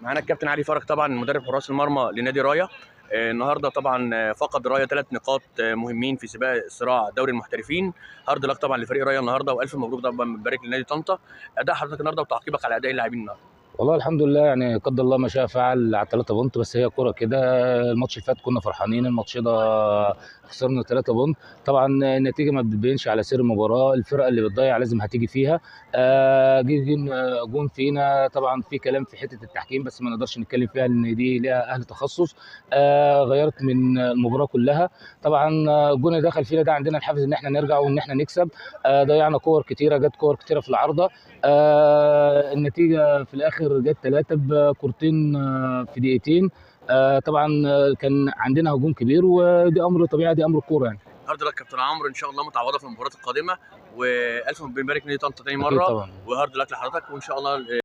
معانا الكابتن علي فرج طبعا مدرب حراس المرمى لنادي راية. النهارده طبعا فقد راية 3 نقاط مهمين في سباق صراع دوري المحترفين. هارد لك طبعا لفريق راية النهارده، والف مبروك طبعا، بنبارك لنادي طنطا. اداء حضرتك النهارده وتعقيبك على اداء اللاعبين النهارده. والله الحمد لله، يعني قدر الله ما شاء فعل على 3 بونت، بس هي كرة كده. الماتش اللي فات كنا فرحانين، الماتش ده خسرنا 3 بونت. طبعا النتيجة ما بتبينش على سير المباراة، الفرقة اللي بتضيع لازم هتيجي فيها. جون فينا، طبعا في كلام في حتة التحكيم بس ما نقدرش نتكلم فيها لان دي ليها اهل تخصص. غيرت من المباراة كلها. طبعا الجون اللي دخل فينا ده عندنا الحافز ان احنا نرجع وان احنا نكسب. ضيعنا كور كتيرة، جت كور كتيرة في العارضة. النتيجة في الاخر جت 3 بكورتين في دقيقتين. طبعا كان عندنا هجوم كبير، ودي امر طبيعي، دي امر الكوره يعني. هارد لك كابتن عمرو، ان شاء الله متعوضه في المباريات القادمه، والف بنبارك نادي طنطا تاني اكيد مره. طبعا. وهارد لك لحضرتك، وان شاء الله